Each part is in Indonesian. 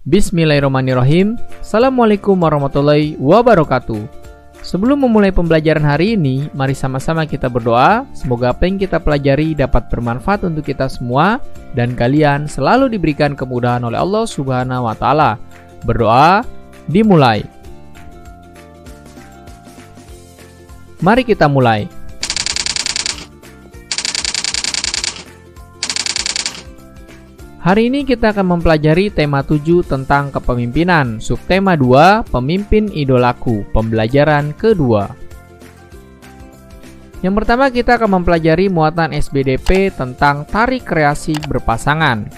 Bismillahirrahmanirrahim. Assalamualaikum warahmatullahi wabarakatuh. Sebelum memulai pembelajaran hari ini, mari sama-sama kita berdoa. Semoga apa yang kita pelajari dapat bermanfaat untuk kita semua dan kalian selalu diberikan kemudahan oleh Allah Subhanahu wa Ta'ala. Berdoa dimulai. Mari kita mulai. Hari ini kita akan mempelajari tema 7 tentang kepemimpinan, subtema 2, pemimpin idolaku, pembelajaran kedua. Yang pertama kita akan mempelajari muatan SBDP tentang tari kreasi berpasangan.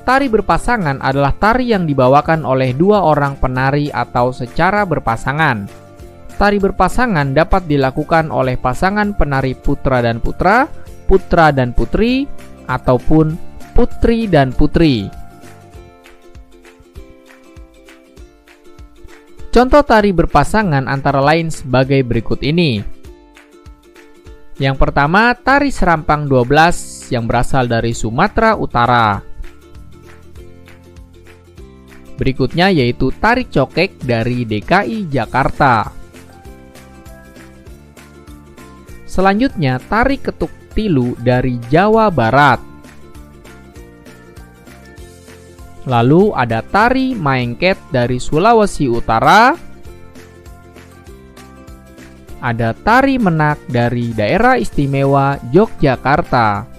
Tari berpasangan adalah tari yang dibawakan oleh dua orang penari atau secara berpasangan. Tari berpasangan dapat dilakukan oleh pasangan penari putra dan putra, putra dan putri, ataupun putri dan putri. Contoh tari berpasangan antara lain sebagai berikut ini. Yang pertama, tari serampang 12 yang berasal dari Sumatera Utara. Berikutnya yaitu tari cokek dari DKI Jakarta. Selanjutnya, tari ketuk tilu dari Jawa Barat. Lalu ada tari maengket dari Sulawesi Utara. Ada tari menak dari Daerah Istimewa Yogyakarta.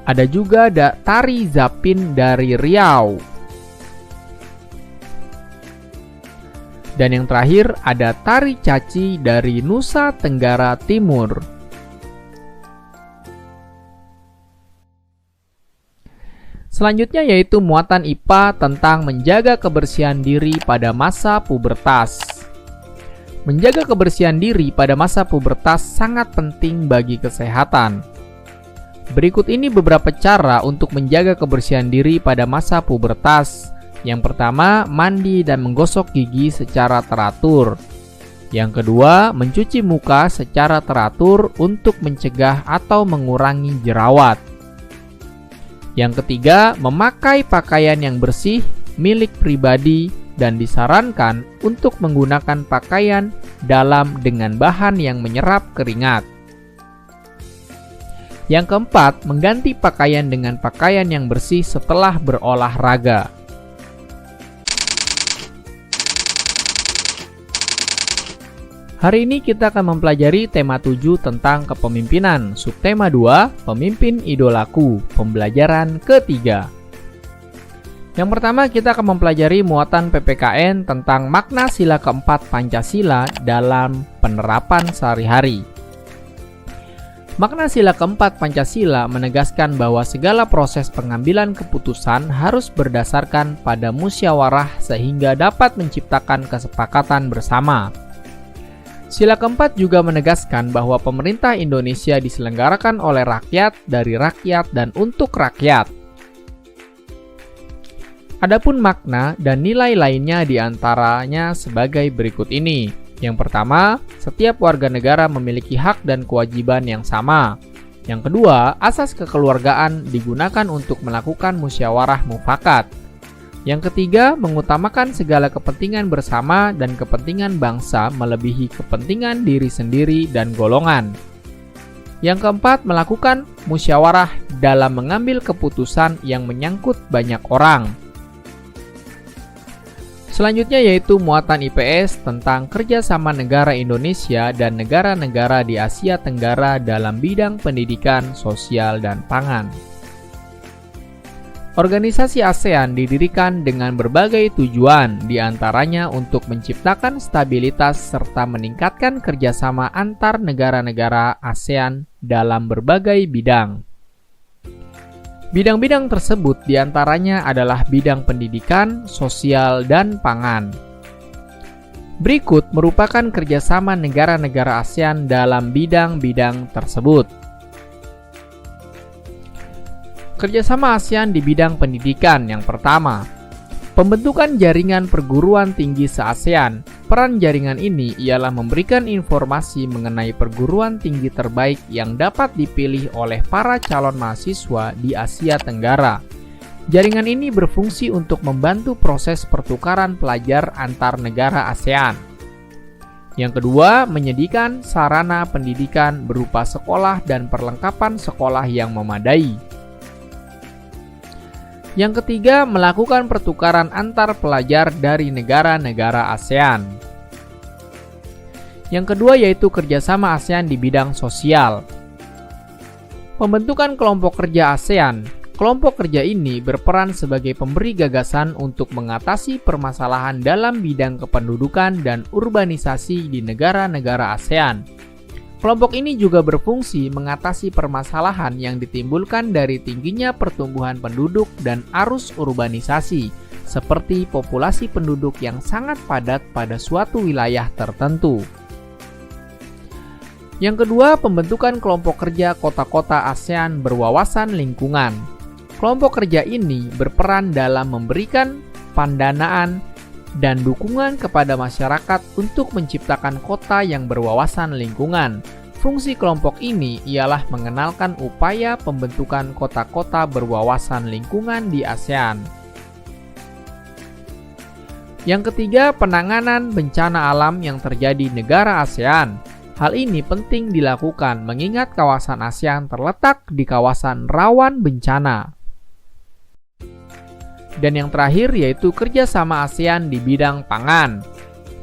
Ada juga tari zapin dari Riau. Dan yang terakhir ada tari caci dari Nusa Tenggara Timur. Selanjutnya yaitu muatan IPA tentang menjaga kebersihan diri pada masa pubertas. Menjaga kebersihan diri pada masa pubertas sangat penting bagi kesehatan. Berikut ini beberapa cara untuk menjaga kebersihan diri pada masa pubertas. Yang pertama, mandi dan menggosok gigi secara teratur. Yang kedua, mencuci muka secara teratur untuk mencegah atau mengurangi jerawat. Yang ketiga, memakai pakaian yang bersih, milik pribadi, dan disarankan untuk menggunakan pakaian dalam dengan bahan yang menyerap keringat. Yang keempat, mengganti pakaian dengan pakaian yang bersih setelah berolahraga. Hari ini kita akan mempelajari tema 7 tentang kepemimpinan, subtema 2, pemimpin idolaku, pembelajaran ketiga. Yang pertama kita akan mempelajari muatan PPKN tentang makna sila keempat Pancasila dalam penerapan sehari-hari. Makna sila keempat Pancasila menegaskan bahwa segala proses pengambilan keputusan harus berdasarkan pada musyawarah sehingga dapat menciptakan kesepakatan bersama. Sila keempat juga menegaskan bahwa pemerintah Indonesia diselenggarakan oleh rakyat, dari rakyat, dan untuk rakyat. Adapun makna dan nilai lainnya diantaranya sebagai berikut ini. Yang pertama, setiap warga negara memiliki hak dan kewajiban yang sama. Yang kedua, asas kekeluargaan digunakan untuk melakukan musyawarah mufakat. Yang ketiga, mengutamakan segala kepentingan bersama dan kepentingan bangsa melebihi kepentingan diri sendiri dan golongan. Yang keempat, melakukan musyawarah dalam mengambil keputusan yang menyangkut banyak orang. Selanjutnya yaitu muatan IPS tentang kerjasama negara Indonesia dan negara-negara di Asia Tenggara dalam bidang pendidikan, sosial, dan pangan. Organisasi ASEAN didirikan dengan berbagai tujuan, diantaranya untuk menciptakan stabilitas serta meningkatkan kerjasama antar negara-negara ASEAN dalam berbagai bidang. Bidang-bidang tersebut diantaranya adalah bidang pendidikan, sosial, dan pangan. Berikut merupakan kerjasama negara-negara ASEAN dalam bidang-bidang tersebut. Kerjasama ASEAN di bidang pendidikan. Yang pertama, pembentukan jaringan perguruan tinggi se-ASEAN Peran jaringan ini ialah memberikan informasi mengenai perguruan tinggi terbaik yang dapat dipilih oleh para calon mahasiswa di Asia Tenggara. Jaringan ini berfungsi untuk membantu proses pertukaran pelajar antar negara ASEAN. Yang kedua, menyediakan sarana pendidikan berupa sekolah dan perlengkapan sekolah yang memadai. Yang ketiga, melakukan pertukaran antar pelajar dari negara-negara ASEAN. Yang kedua yaitu kerjasama ASEAN di bidang sosial. Pembentukan kelompok kerja ASEAN. Kelompok kerja ini berperan sebagai pemberi gagasan untuk mengatasi permasalahan dalam bidang kependudukan dan urbanisasi di negara-negara ASEAN. Kelompok ini juga berfungsi mengatasi permasalahan yang ditimbulkan dari tingginya pertumbuhan penduduk dan arus urbanisasi, seperti populasi penduduk yang sangat padat pada suatu wilayah tertentu. Yang kedua, pembentukan kelompok kerja kota-kota ASEAN berwawasan lingkungan. Kelompok kerja ini berperan dalam memberikan pendanaan dan dukungan kepada masyarakat untuk menciptakan kota yang berwawasan lingkungan. Fungsi kelompok ini ialah mengenalkan upaya pembentukan kota-kota berwawasan lingkungan di ASEAN. Yang ketiga, penanganan bencana alam yang terjadi di negara ASEAN. Hal ini penting dilakukan mengingat kawasan ASEAN terletak di kawasan rawan bencana. Dan yang terakhir yaitu kerjasama ASEAN di bidang pangan.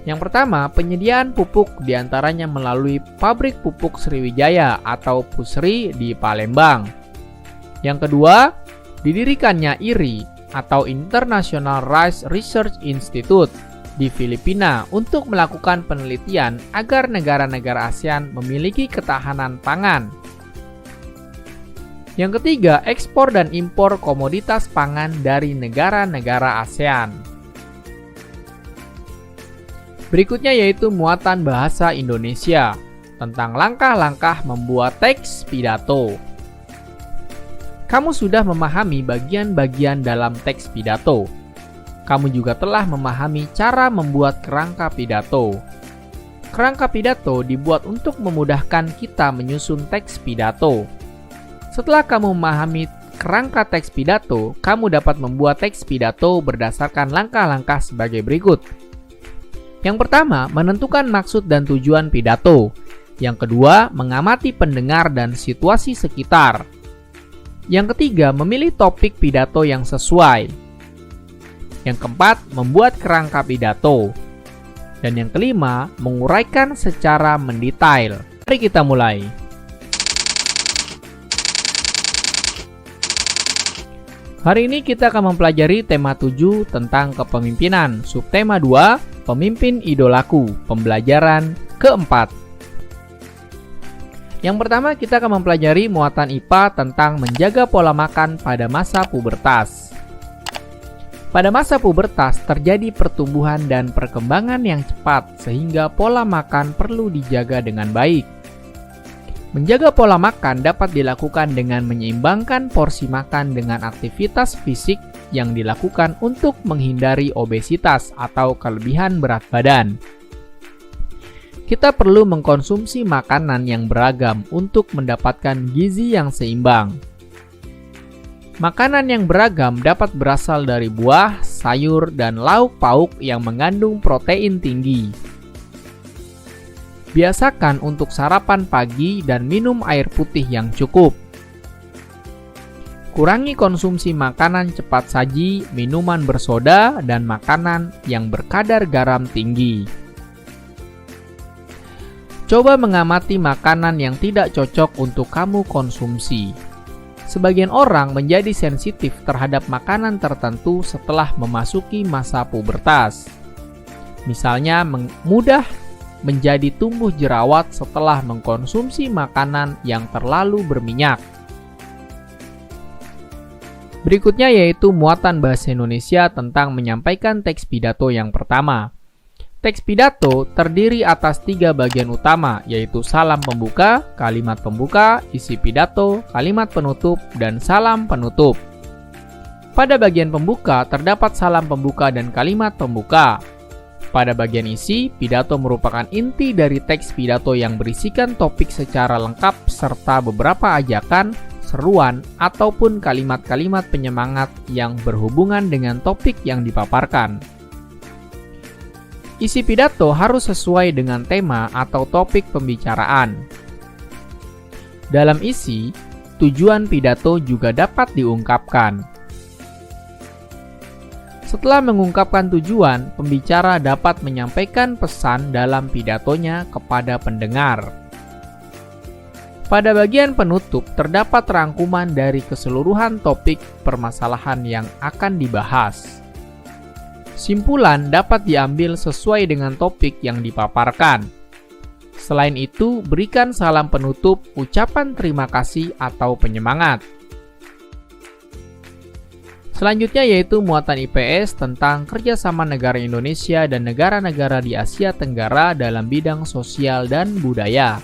Yang pertama, penyediaan pupuk diantaranya melalui pabrik pupuk Sriwijaya atau PUSRI di Palembang. Yang kedua, didirikannya IRI atau International Rice Research Institute di Filipina untuk melakukan penelitian agar negara-negara ASEAN memiliki ketahanan pangan. Yang ketiga, ekspor dan impor komoditas pangan dari negara-negara ASEAN. Berikutnya yaitu muatan bahasa Indonesia tentang langkah-langkah membuat teks pidato. Kamu sudah memahami bagian-bagian dalam teks pidato. Kamu juga telah memahami cara membuat kerangka pidato. Kerangka pidato dibuat untuk memudahkan kita menyusun teks pidato. Setelah kamu memahami kerangka teks pidato, kamu dapat membuat teks pidato berdasarkan langkah-langkah sebagai berikut. Yang pertama, menentukan maksud dan tujuan pidato. Yang kedua, mengamati pendengar dan situasi sekitar. Yang ketiga, memilih topik pidato yang sesuai. Yang keempat, membuat kerangka pidato. Dan yang kelima, menguraikan secara mendetail. Mari kita mulai. Hari ini kita akan mempelajari tema 7 tentang kepemimpinan, subtema 2, pemimpin idolaku, pembelajaran keempat. Yang pertama kita akan mempelajari muatan IPA tentang menjaga pola makan pada masa pubertas. Pada masa pubertas terjadi pertumbuhan dan perkembangan yang cepat sehingga pola makan perlu dijaga dengan baik. Menjaga pola makan dapat dilakukan dengan menyeimbangkan porsi makan dengan aktivitas fisik yang dilakukan untuk menghindari obesitas atau kelebihan berat badan. Kita perlu mengkonsumsi makanan yang beragam untuk mendapatkan gizi yang seimbang. Makanan yang beragam dapat berasal dari buah, sayur, dan lauk pauk yang mengandung protein tinggi. Biasakan untuk sarapan pagi dan minum air putih yang cukup. Kurangi konsumsi makanan cepat saji, minuman bersoda, dan makanan yang berkadar garam tinggi. Coba mengamati makanan yang tidak cocok untuk kamu konsumsi. Sebagian orang menjadi sensitif terhadap makanan tertentu setelah memasuki masa pubertas. Misalnya, mudah menjadi tumbuh jerawat setelah mengkonsumsi makanan yang terlalu berminyak. Berikutnya yaitu muatan bahasa Indonesia tentang menyampaikan teks pidato yang pertama. Teks pidato terdiri atas 3 bagian utama, yaitu salam pembuka, kalimat pembuka, isi pidato, kalimat penutup, dan salam penutup. Pada bagian pembuka terdapat salam pembuka dan kalimat pembuka. Pada bagian isi, pidato merupakan inti dari teks pidato yang berisikan topik secara lengkap serta beberapa ajakan, seruan, ataupun kalimat-kalimat penyemangat yang berhubungan dengan topik yang dipaparkan. Isi pidato harus sesuai dengan tema atau topik pembicaraan. Dalam isi, tujuan pidato juga dapat diungkapkan. Setelah mengungkapkan tujuan, pembicara dapat menyampaikan pesan dalam pidatonya kepada pendengar. Pada bagian penutup, terdapat rangkuman dari keseluruhan topik permasalahan yang akan dibahas. Simpulan dapat diambil sesuai dengan topik yang dipaparkan. Selain itu, berikan salam penutup, ucapan terima kasih, atau penyemangat. Selanjutnya yaitu muatan IPS tentang kerjasama negara Indonesia dan negara-negara di Asia Tenggara dalam bidang sosial dan budaya.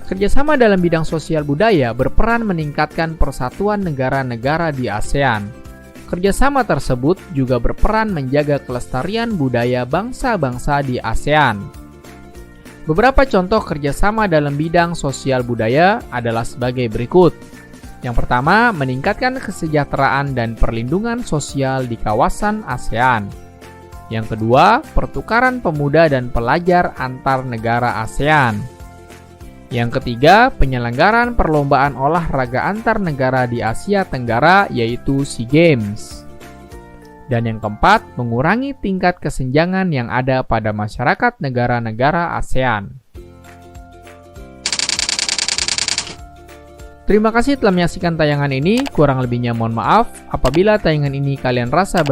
Kerjasama dalam bidang sosial budaya berperan meningkatkan persatuan negara-negara di ASEAN. Kerjasama tersebut juga berperan menjaga kelestarian budaya bangsa-bangsa di ASEAN. Beberapa contoh kerjasama dalam bidang sosial budaya adalah sebagai berikut. Yang pertama, meningkatkan kesejahteraan dan perlindungan sosial di kawasan ASEAN. Yang kedua, pertukaran pemuda dan pelajar antar negara ASEAN. Yang ketiga, penyelenggaraan perlombaan olahraga antar negara di Asia Tenggara yaitu SEA Games. Dan yang keempat, mengurangi tingkat kesenjangan yang ada pada masyarakat negara-negara ASEAN. Terima kasih telah menyaksikan tayangan ini, kurang lebihnya mohon maaf. Apabila tayangan ini kalian rasa